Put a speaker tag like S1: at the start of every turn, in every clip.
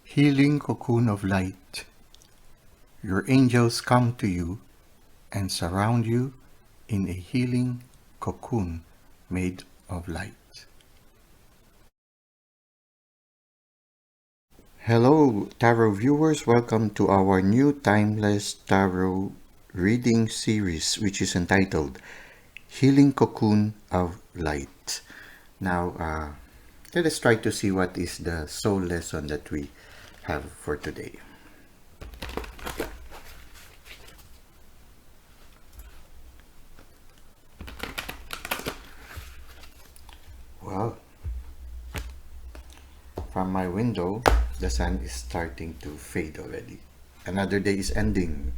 S1: Healing cocoon of light. Your angels come to you and surround you in a healing cocoon made of light. Hello, tarot viewers. Welcome to our new timeless tarot reading series, which is entitled Healing Cocoon of Light. Now, let us try to see what is the soul lesson that we have for today. Well, from my window, the sun is starting to fade already. Another day is ending.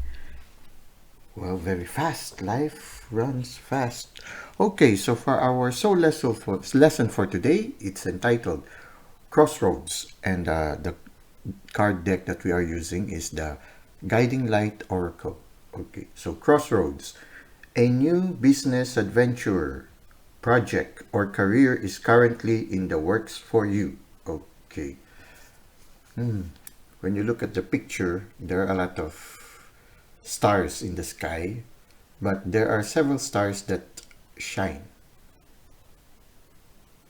S1: Well, very fast. Life runs fast. Okay, so for our soul lesson for today, it's entitled Crossroads. And the card deck that we are using is the Guiding Light Oracle. Okay, so Crossroads. A new business adventure, project, or career is currently in the works for you. Okay. When you look at the picture, there are a lot of stars in the sky, but there are several stars that shine.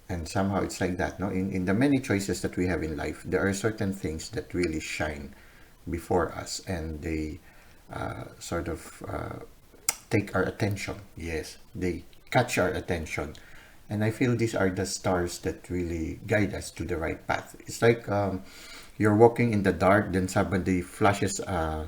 S1: And somehow it's like that, no? In the many choices that we have in life, there are certain things that really shine before us, and they take our attention. Yes, they catch our attention. And I feel these are the stars that really guide us to the right path. It's like you're walking in the dark, then somebody flashes a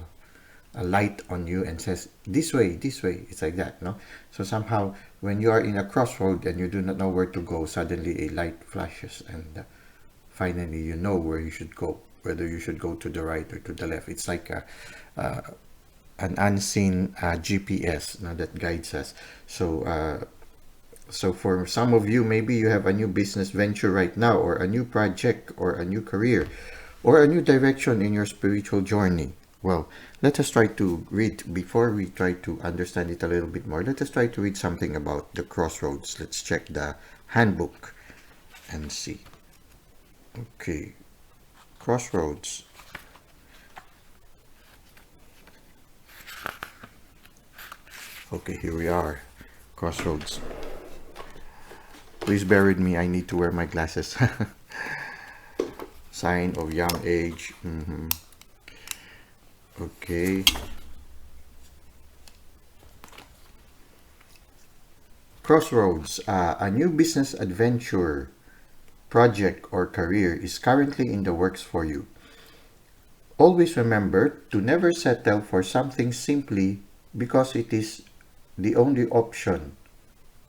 S1: light on you and says, this way, this way. It's like that, no? So somehow, when you are in a crossroad and you do not know where to go, suddenly a light flashes, and finally you know where you should go, whether you should go to the right or to the left. It's like an unseen GPS, no, that guides us. So for some of you, maybe you have a new business venture right now, or a new project, or a new career, or a new direction in your spiritual journey. Well, let us try to read, before we try to understand it a little bit more, let us try to read something about the crossroads. Let's check the handbook and see. Okay, crossroads. Okay, here we are, crossroads. Please bear with me, I need to wear my glasses. Sign of young age. Okay. Crossroads. A new business adventure, project, or career is currently in the works for you. Always remember to never settle for something simply because it is the only option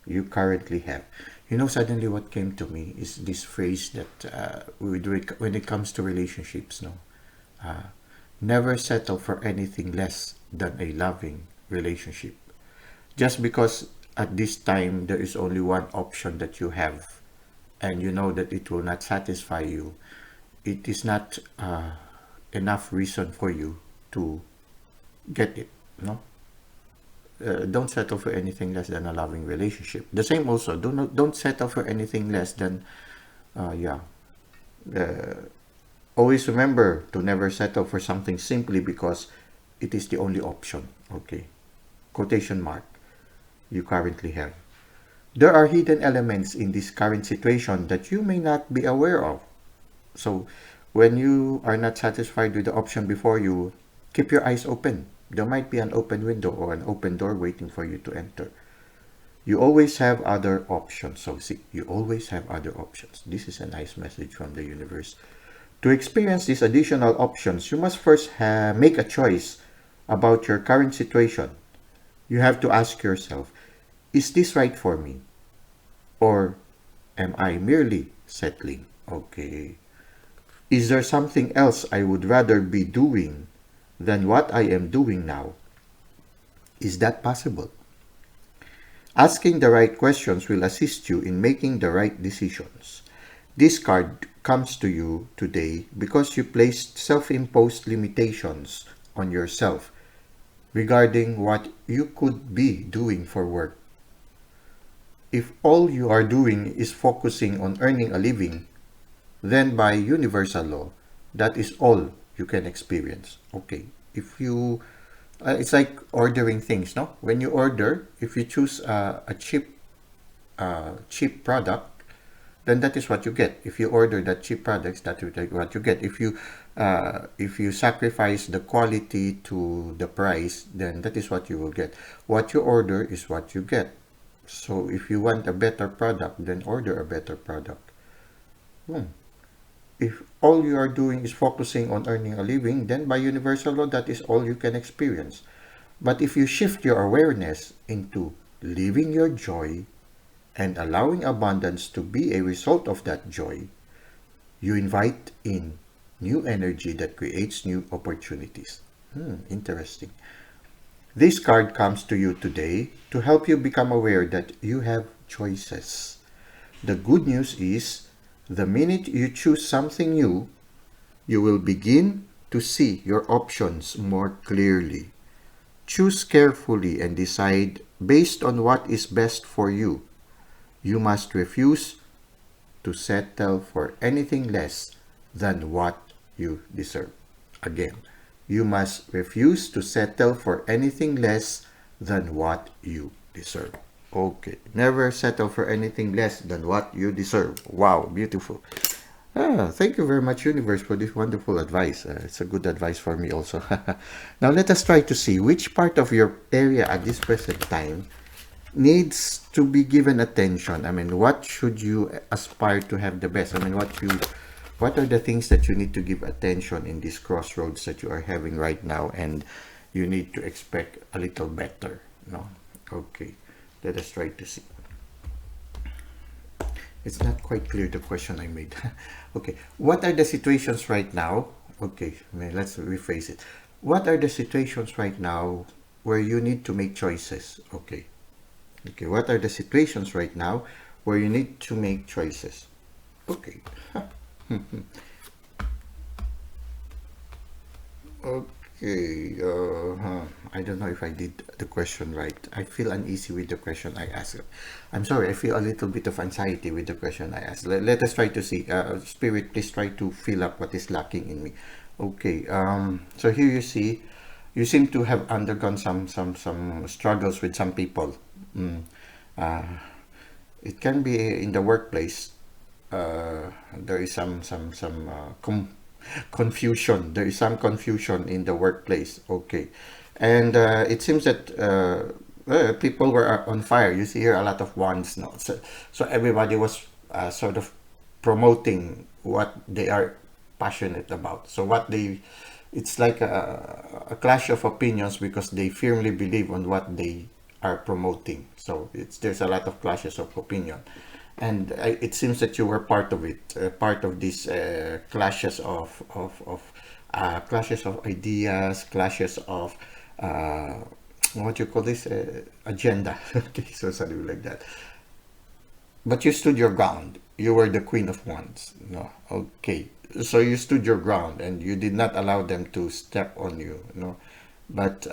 S1: you currently have. You know, suddenly what came to me is this phrase that when it comes to relationships, no? Never settle for anything less than a loving relationship. Just because at this time there is only one option that you have, and you know that it will not satisfy you, it is not enough reason for you to get it, no? Don't settle for anything less than a loving relationship. The same also, don't settle for anything less than always remember to never settle for something simply because it is the only option. Okay, quotation mark, you currently have. There are hidden elements in this current situation that you may not be aware of. So when you are not satisfied with the option before you, keep your eyes open. There might be an open window or an open door waiting for you to enter. You always have other options. So see, you always have other options. This is a nice message from the universe. To experience these additional options, you must first make a choice about your current situation. You have to ask yourself, is this right for me? Or am I merely settling? Okay. Is there something else I would rather be doing than what I am doing now? Is that possible? Asking the right questions will assist you in making the right decisions. This card comes to you today because you placed self-imposed limitations on yourself regarding what you could be doing for work. If all you are doing is focusing on earning a living, then by universal law, that is all you can experience. Okay, if you it's like ordering things, no? When you order, if you choose a cheap product, then that is what you get. If you order that cheap products, that is what you get. If you sacrifice the quality to the price, then that is what you will get. What you order is what you get. So if you want a better product, then order a better product. If all you are doing is focusing on earning a living, then by universal law, that is all you can experience. But if you shift your awareness into living your joy and allowing abundance to be a result of that joy, you invite in new energy that creates new opportunities. Interesting. This card comes to you today to help you become aware that you have choices. The good news is, the minute you choose something new, you will begin to see your options more clearly. Choose carefully and decide based on what is best for you. You must refuse to settle for anything less than what you deserve. Again, you must refuse to settle for anything less than what you deserve. Okay, never settle for anything less than what you deserve. Wow, beautiful. Thank you very much, universe, for this wonderful advice. It's a good advice for me also. Now let us try to see which part of your area at this present time needs to be given attention. I mean, what should you aspire to have the best? I mean, what are the things that you need to give attention in this crossroads that you are having right now, and you need to expect a little better? No? Okay, let us try to see. It's not quite clear, the question I made. Okay, what are the situations right now? Okay, let's rephrase it. What are the situations right now where you need to make choices? Okay. Okay, what are the situations right now where you need to make choices? Okay. Okay, I don't know if I did the question right. I feel uneasy with the question I asked. I'm sorry, I feel a little bit of anxiety with the question I asked. Let us try to see. Spirit, please try to fill up what is lacking in me. Okay, so here you see, you seem to have undergone some struggles with some people. It can be in the workplace. There is some confusion. There is some confusion in the workplace. Okay, and it seems that people were on fire. You see here a lot of wands now. So everybody was sort of promoting what they are passionate about. So it's like a clash of opinions because they firmly believe on what they are promoting. So there's a lot of clashes of opinion, and it seems that you were part of it, part of these clashes of clashes of ideas, clashes of what you call this agenda. Okay, so something like that. But you stood your ground. You were the Queen of Wands. No, okay. So you stood your ground and you did not allow them to step on you. No, but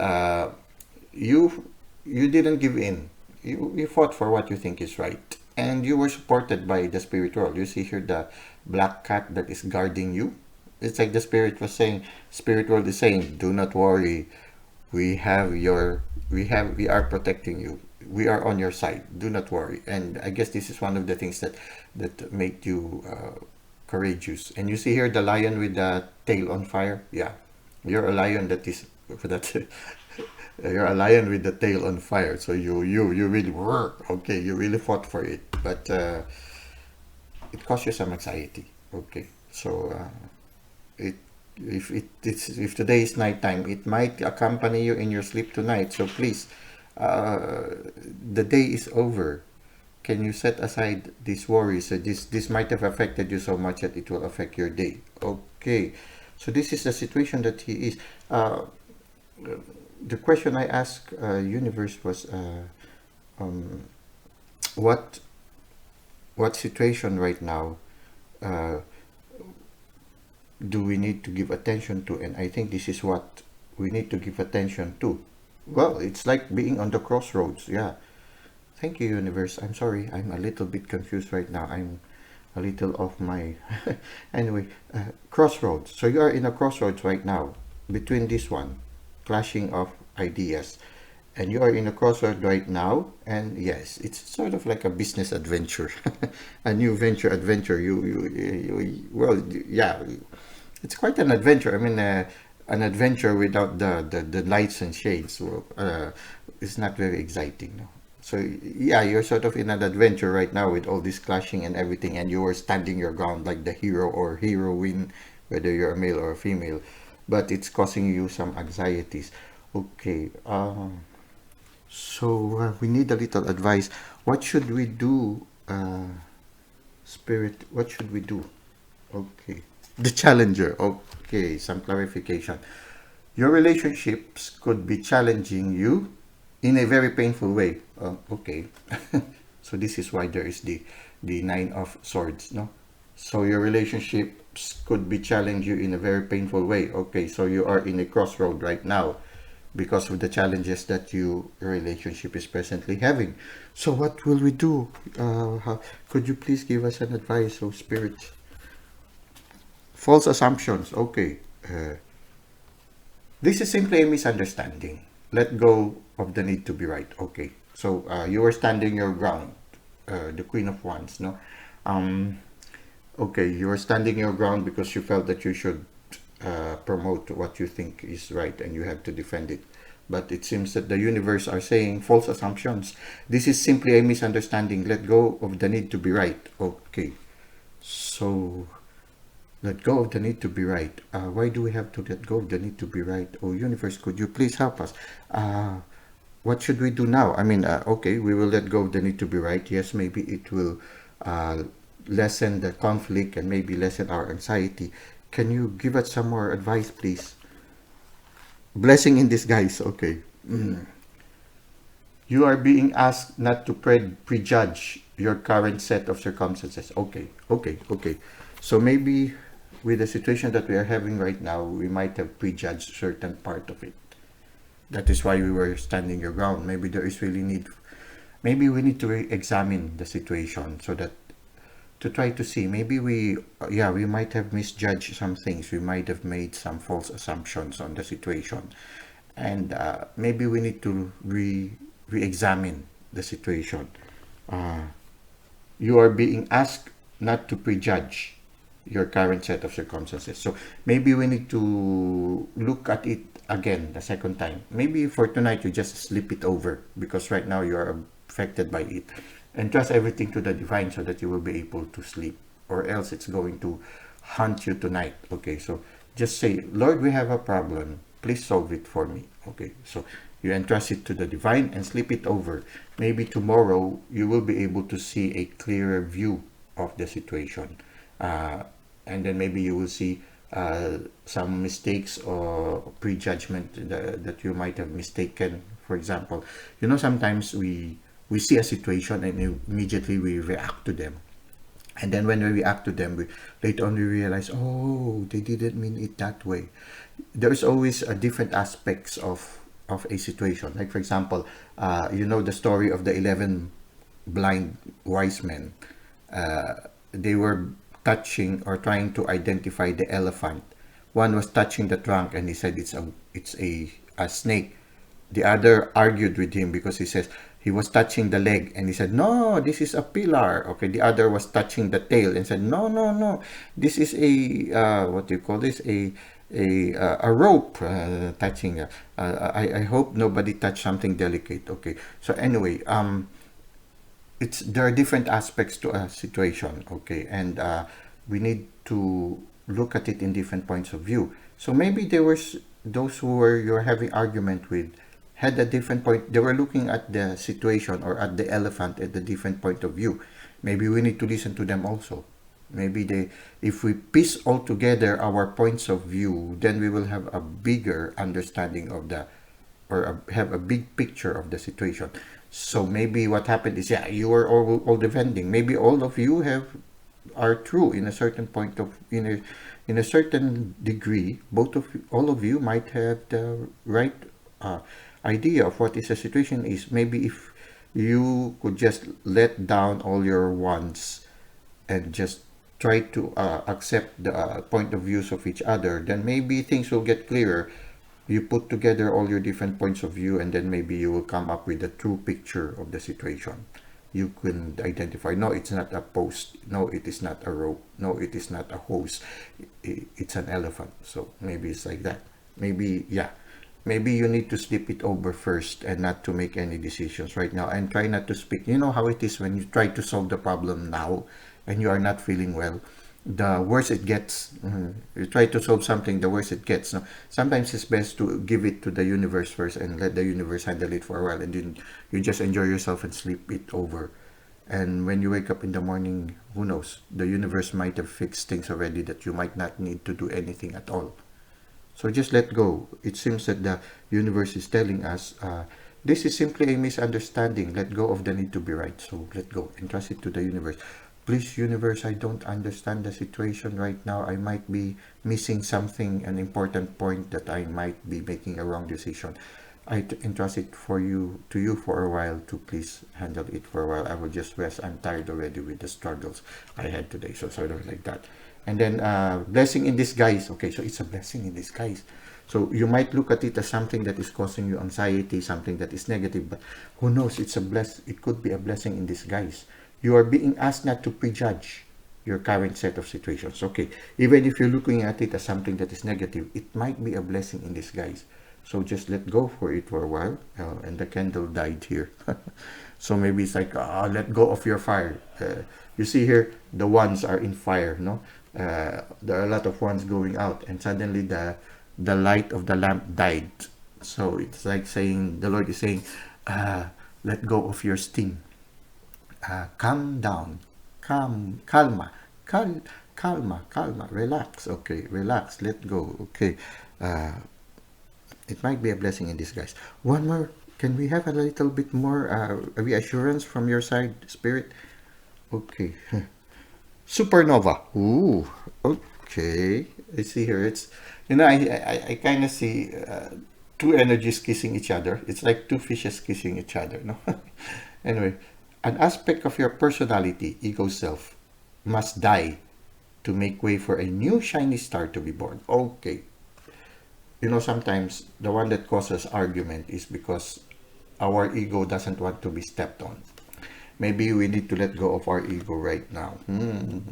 S1: you didn't give in. You fought for what you think is right, and you were supported by the spirit world. You see here the black cat that is guarding you. It's like the spirit was saying. Spirit world is saying, "Do not worry. We are protecting you. We are on your side. Do not worry." And I guess this is one of the things that made you courageous. And you see here the lion with the tail on fire. Yeah, you're a lion that is that. You're a lion with the tail on fire. So you really work. Okay, you really fought for it, but it caused you some anxiety. Okay, so if today is nighttime, it might accompany you in your sleep tonight. So please, the day is over. Can you set aside these worries? This might have affected you so much that it will affect your day. Okay, so this is the situation that he is. The question I asked universe was, what situation right now do we need to give attention to? And I think this is what we need to give attention to. Well, it's like being on the crossroads. Yeah. Thank you, universe. I'm sorry. I'm a little bit confused right now. a little of my anyway, crossroads. So you are in a crossroads right now between this one, clashing of ideas, and you are in a crossroad right now. And yes, it's sort of like a business adventure, a new adventure. Well, yeah, it's quite an adventure. I mean, an adventure without the lights and shades. Well, it's not very exciting, no? So yeah, you're sort of in an adventure right now with all this clashing and everything, and you are standing your ground like the hero or heroine, whether you're a male or a female, but it's causing you some anxieties. Okay, so we need a little advice. What should we do, Spirit? What should we do? Okay, the challenger. Okay, some clarification. Your relationships could be challenging you in a very painful way. Okay, so this is why there is the Nine of Swords, no? So your relationships could be challenging you in a very painful way. Okay, so you are in a crossroad right now because of the challenges that your relationship is presently having. So what will we do? Could you please give us an advice, oh Spirit? False assumptions. Okay. This is simply a misunderstanding. Let go of the need to be right. Okay. So you are standing your ground. The Queen of Wands, no? Okay, you are standing your ground because you felt that you should promote what you think is right and you have to defend it. But it seems that the universe are saying false assumptions. This is simply a misunderstanding. Let go of the need to be right. Okay. So let go of the need to be right. Why do we have to let go of the need to be right? Oh, universe, could you please help us? What should we do now? I mean, okay, we will let go of the need to be right. Yes, maybe it will lessen the conflict and maybe lessen our anxiety. Can you give us some more advice, please? Blessing in disguise. Okay. You are being asked not to prejudge your current set of circumstances. Okay, okay, okay. So maybe with the situation that we are having right now, we might have prejudged certain part of it. That is why we were standing your ground. Maybe there is really need. Maybe we need to examine the situation so that to try to see. Maybe we might have misjudged some things. We might have made some false assumptions on the situation, and maybe we need to re-examine the situation. You are being asked not to prejudge your current set of circumstances. So maybe we need to look at it again the second time. Maybe for tonight you just sleep it over because right now you are affected by it. And trust everything to the divine so that you will be able to sleep, or else it's going to haunt you tonight. Okay, so just say, Lord, we have a problem. Please solve it for me. Okay, so you entrust it to the divine and sleep it over. Maybe tomorrow you will be able to see a clearer view of the situation. And then maybe you will see some mistakes or prejudgment that you might have mistaken. For example, sometimes we see a situation and immediately we react to them. And then when we react to them, later on we realize, oh, they didn't mean it that way. There's always a different aspects of a situation. Like for example, the story of the 11 blind wise men. They were touching or trying to identify the elephant. One was touching the trunk and he said it's a snake. The other argued with him because he says he was touching the leg and he said, no, this is a pillar. Okay, the other was touching the tail and said, no, no, no, this is a what do you call this, a rope touching. I hope nobody touched something delicate. Okay, so anyway, there are different aspects to a situation. Okay, and we need to look at it in different points of view. So maybe there was those who you're having argument with had a different point. They were looking at the situation or at the elephant at a different point of view. Maybe we need to listen to them also. Maybe if we piece all together our points of view, then we will have a bigger understanding of have a big picture of the situation. So maybe what happened is, you were all defending. Maybe all of you are true in a certain point of in a certain degree. All of you might have the right idea of what is the situation is. Maybe if you could just let down all your wants and just try to accept the point of views of each other, then maybe things will get clearer. You put together all your different points of view, and then maybe you will come up with a true picture of the situation. You can identify, no, it's not a post, no, it is not a rope, no, it is not a hose, it's an elephant. So maybe it's like that. Maybe, yeah, maybe you need to sleep it over first and not to make any decisions right now, and try not to speak. You know how it is when you try to solve the problem now and you are not feeling well, the worse it gets. You try to solve something, the worse it gets. No? Sometimes it's best to give it to the universe first and let the universe handle it for a while, and then you just enjoy yourself and sleep it over. And when you wake up in the morning, who knows? The universe might have fixed things already that you might not need to do anything at all. So just let go. It seems that the universe is telling us, this is simply a misunderstanding. Let go of the need to be right. So let go and trust it to the universe. Please, universe, I don't understand the situation right now. I might be missing something, an important point, that I might be making a wrong decision. I entrust it to you for a while, to please handle it for a while. I will just rest. I'm tired already with the struggles I had today. So sort of like that. And then blessing in disguise. Okay, so it's a blessing in disguise. So you might look at it as something that is causing you anxiety, something that is negative, but who knows? It could be a blessing in disguise. You are being asked not to prejudge your current set of situations. Okay, even if you're looking at it as something that is negative, it might be a blessing in disguise. So just let go for it for a while. And the candle died here. So maybe it's like, let go of your fire. You see here, the wands are in fire, no? There are a lot of wands going out, and suddenly the light of the lamp died. So it's like saying, the Lord is saying, let go of your steam. Calm down, calma, relax. Okay, relax, let go. Okay, it might be a blessing in disguise. One more. Can we have a little bit more reassurance from your side, Spirit? Okay. Supernova. Ooh. Okay. I see here. It's, I kind of see two energies kissing each other. It's like two fishes kissing each other. No. Anyway, an aspect of your personality, ego self, must die to make way for a new shiny star to be born. Okay. Sometimes the one that causes argument is because our ego doesn't want to be stepped on. Maybe we need to let go of our ego right now.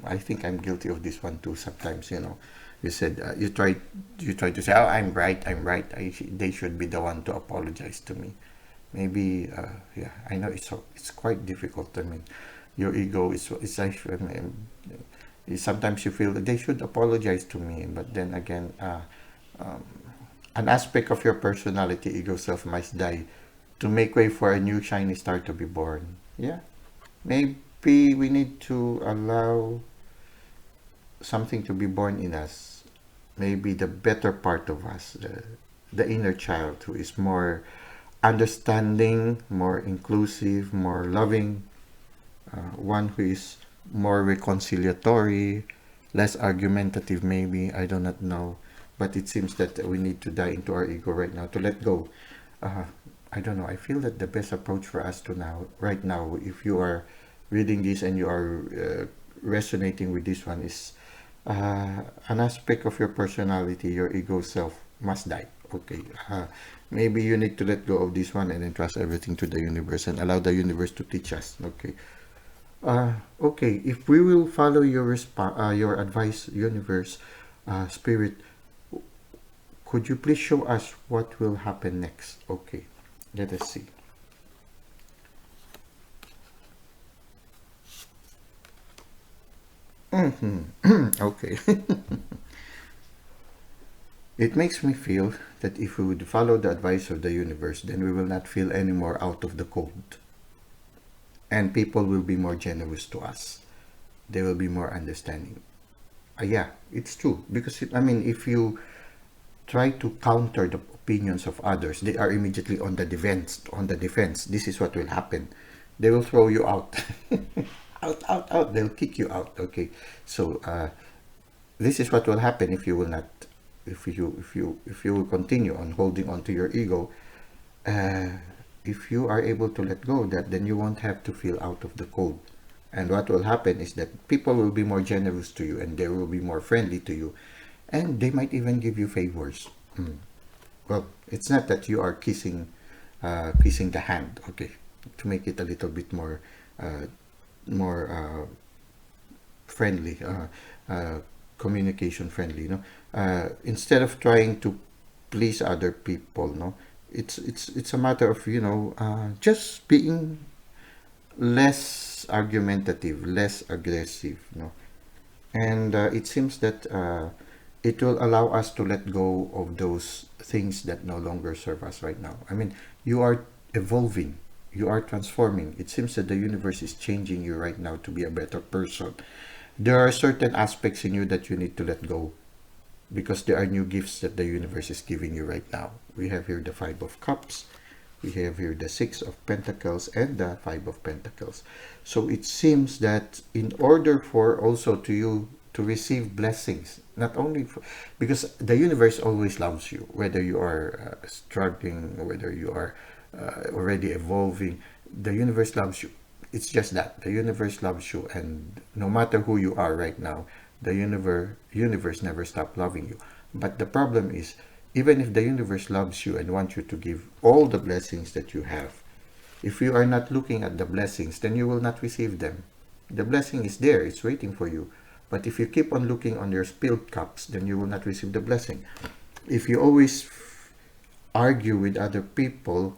S1: I think I'm guilty of this one too. Sometimes, you said you try to say, "Oh, I'm right. They should be the one to apologize to me." Maybe, yeah, I know it's quite difficult. I mean, your ego is, it's like, sometimes you feel that they should apologize to me, but then again, an aspect of your personality, ego self, must die to make way for a new shiny star to be born. Yeah, maybe we need to allow something to be born in us. Maybe the better part of us, the inner child, who is more understanding, more inclusive, more loving, one who is more reconciliatory, less argumentative, maybe. I do not know. But it seems that we need to die into our ego right now, to let go. I don't know. I feel that the best approach for us right now, if you are reading this and you are resonating with this one, is an aspect of your personality, your ego self, must die. Okay. Maybe you need to let go of this one and entrust everything to the universe and allow the universe to teach us. Okay. Okay. If we will follow your advice, universe, spirit, could you please show us what will happen next? Okay. Let us see. Okay. It makes me feel that if we would follow the advice of the universe, then we will not feel any more out of the cold. And people will be more generous to us. They will be more understanding. Yeah, it's true. Because, if you try to counter the opinions of others, they are immediately on the defense. This is what will happen. They will throw you out. out. They'll kick you out. Okay. So, this is what will happen if you will not, if you will continue on holding on to your ego. If you are able to let go of that, then you won't have to feel out of the cold. And what will happen is that people will be more generous to you, and they will be more friendly to you, and they might even give you favors. Well, it's not that you are kissing the hand, okay, to make it a little bit uh, more friendly, communication friendly, instead of trying to please other people, no, it's a matter of, just being less argumentative, less aggressive, no. And it seems that it will allow us to let go of those things that no longer serve us right now. I mean, you are evolving, you are transforming. It seems that the universe is changing you right now to be a better person. There are certain aspects in you that you need to let go, because there are new gifts that the universe is giving you right now. We have here the Five of Cups, we have here the Six of Pentacles, and the Five of Pentacles. So it seems that in order for also to you to receive blessings, not only for, because the universe always loves you, whether you are struggling, or whether you are already evolving, the universe loves you. It's just that the universe loves you, and no matter who you are right now, the universe never stops loving you. But the problem is, even if the universe loves you and wants you to give all the blessings that you have, if you are not looking at the blessings, then you will not receive them. The blessing is there, it's waiting for you. But if you keep on looking on your spilled cups, then you will not receive the blessing. If you always argue with other people,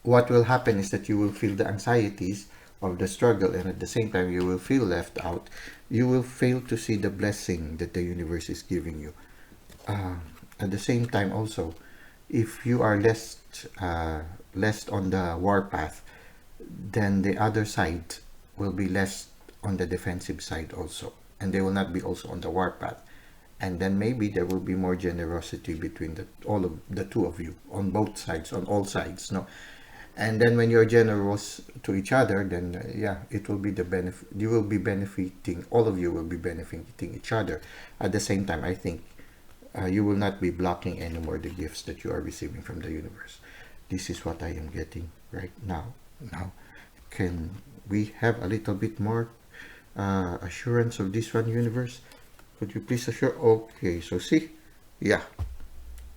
S1: what will happen is that you will feel the anxieties of the struggle, and at the same time you will feel left out. You will fail to see the blessing that the universe is giving you. uh, at the same time also, if you are less on the warpath, then the other side will be less on the defensive side also, and they will not be also on the warpath. And then maybe there will be more generosity between all of the two of you, on both sides, on all sides, no. And then when you're generous to each other, then yeah, it will be the benefit. You will be benefiting, all of you will be benefiting each other. At the same time, I think you will not be blocking anymore the gifts that you are receiving from the universe. This is what I am getting right now. Now, can we have a little bit more assurance of this one, universe? Could you please assure? Okay, so see, yeah,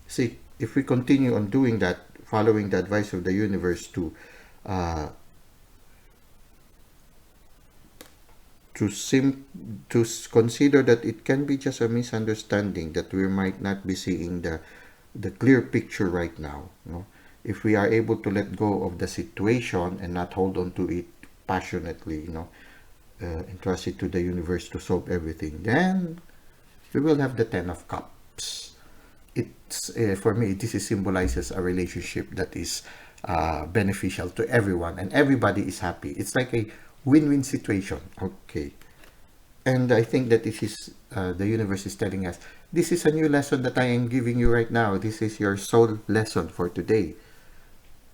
S1: see, if we continue on doing that, following the advice of the universe uh, to consider that it can be just a misunderstanding, that we might not be seeing the clear picture right now, no? If we are able to let go of the situation and not hold on to it passionately, entrust it to the universe to solve everything, then we will have the Ten of Cups. It's for me, this is symbolizes a relationship that is beneficial to everyone, and everybody is happy. It's like a win-win situation. Okay, and I think that this is the universe is telling us, this is a new lesson that I am giving you right now. This is your soul lesson for today,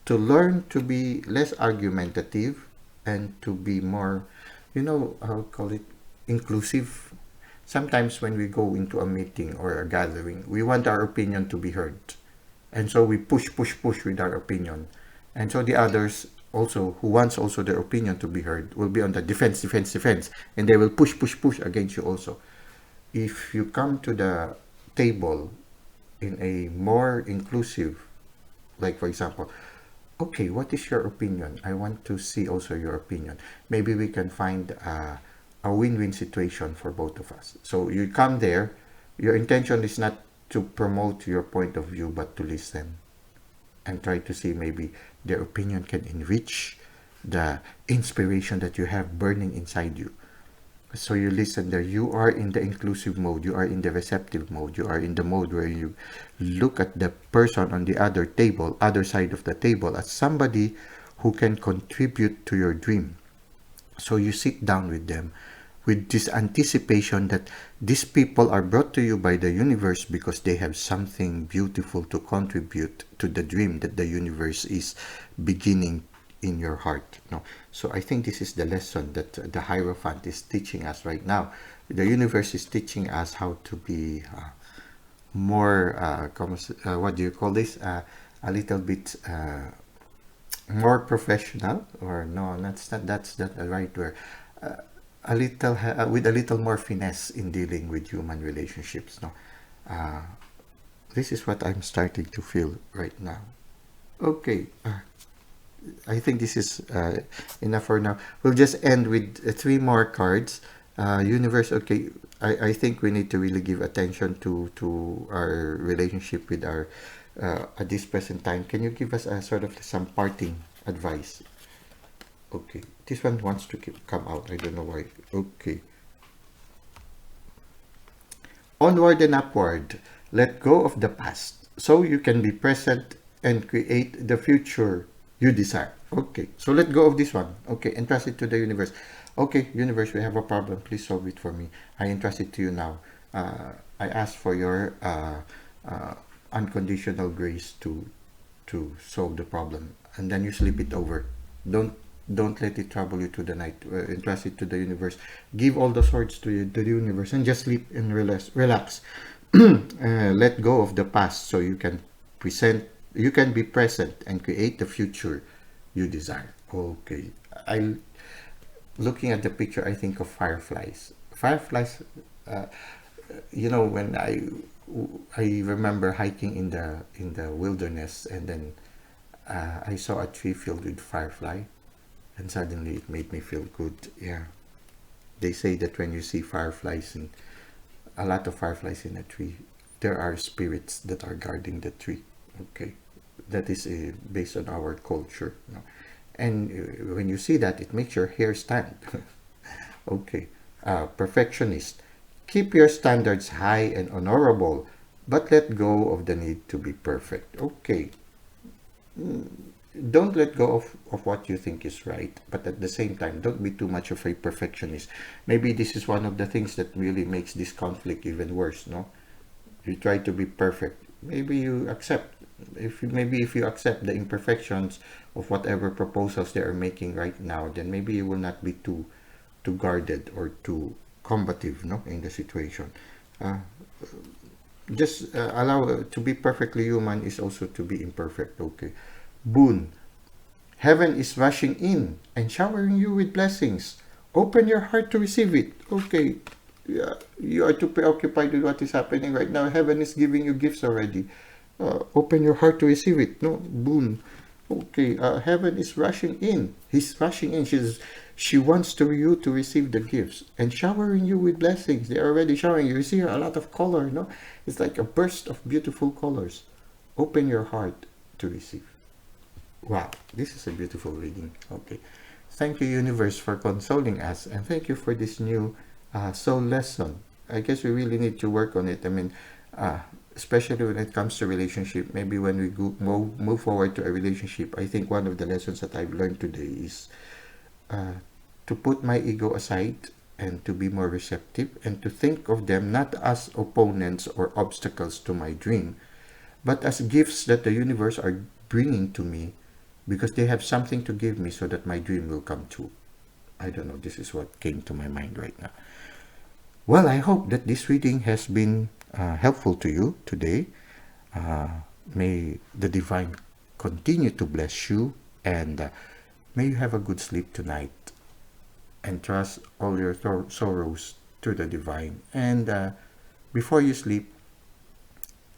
S1: to learn to be less argumentative and to be more, I'll call it inclusive. Sometimes when we go into a meeting or a gathering, we want our opinion to be heard. And so we push with our opinion. And so the others also, who wants also their opinion to be heard, will be on the defense. And they will push against you also. If you come to the table in a more inclusive, like for example, okay, what is your opinion? I want to see also your opinion. Maybe we can find a win-win situation for both of us. So you come there, your intention is not to promote your point of view, but to listen and try to see maybe their opinion can enrich the inspiration that you have burning inside you. So you listen there. You are in the inclusive mode. You are in the receptive mode. You are in the mode where you look at the person on the other side of the table, as somebody who can contribute to your dream. So you sit down with them with this anticipation that these people are brought to you by the universe because they have something beautiful to contribute to the dream that the universe is beginning in your heart. No, so I think this is the lesson that the Hierophant is teaching us right now. The universe is teaching us how to be more what do you call this, a little bit more professional, or no, that's not the right word. with a little more finesse in dealing with human relationships. No, uh, this is what I'm starting to feel right now. Okay, I think this is enough for now. We'll just end with three more cards. Universe. Okay, I think we need to really give attention to our relationship with our at this present time. Can you give us a sort of some parting advice? Okay, this one wants to come out. I don't know why. Okay. Onward and upward. Let go of the past so you can be present and create the future you desire. Okay, so let go of this one. Okay, entrust it to the universe. Okay, universe, we have a problem. Please solve it for me. I entrust it to you now. I ask for your uh, unconditional grace to solve the problem, and then you sleep it over. Don't don't let it trouble you to the night. Entrust it to the universe. Give all the swords to the universe and just sleep and relax. Let go of the past so you can be present and create the future you desire. Okay. I Looking at the picture, I think of fireflies. Fireflies, uh, when I remember hiking in the wilderness, and then I saw a tree filled with firefly, and suddenly it made me feel good. Yeah, they say that when you see fireflies and a lot of fireflies in a tree, there are spirits that are guarding the tree. Okay, that is based on our culture. And when you see that, it makes your hair stand. Okay, perfectionist. Keep your standards high and honorable, but let go of the need to be perfect. Okay, don't let go of what you think is right, but at the same time, don't be too much of a perfectionist. Maybe this is one of the things that really makes this conflict even worse, no? You try to be perfect. Maybe you accept, if you accept the imperfections of whatever proposals they are making right now, then maybe you will not be too guarded or too combative, no, in the situation. Uh, just allow to be perfectly human is also to be imperfect. Okay. Boon. Heaven is rushing in and showering you with blessings. Open your heart to receive it. Okay. Yeah, you are too preoccupied with what is happening right now. Heaven is giving you gifts already. Open your heart to receive it. No, boon. Okay, heaven is rushing in. He's rushing in. She wants you to receive the gifts and showering you with blessings. They're already showering you. You see a lot of color, no? It's like a burst of beautiful colors. Open your heart to receive. Wow, this is a beautiful reading. Okay. Thank you, universe, for consoling us, and thank you for this new soul lesson. I guess we really need to work on it. I mean, uh, especially when it comes to relationship. Maybe when we move forward to a relationship, I think one of the lessons that I've learned today is uh, to put my ego aside and to be more receptive and to think of them not as opponents or obstacles to my dream, but as gifts that the universe are bringing to me because they have something to give me so that my dream will come true. I don't know. This is what came to my mind right now. Well, I hope that this reading has been helpful to you today. Uh, may the divine continue to bless you, and may you have a good sleep tonight, and trust all your sorrows to the divine. And before you sleep,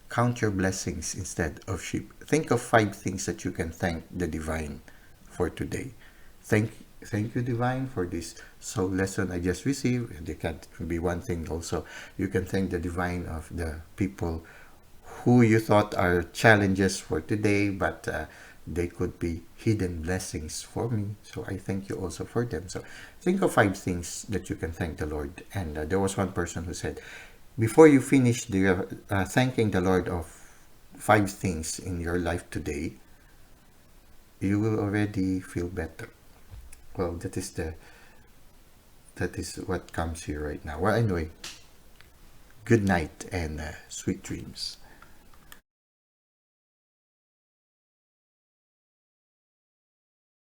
S1: count your blessings instead of sheep. Think of 5 things that you can thank the divine for today. Thank you, divine, for this soul lesson I just received. There can be one thing also. You can thank the divine of the people who you thought are challenges for today, but they could be hidden blessings for me. So I thank you also for them. So think of 5 things that you can thank the Lord. And there was one person who said, before you finish thanking the Lord of 5 things in your life today, you will already feel better. Well, that is what comes here right now. Well, anyway, good night and sweet dreams.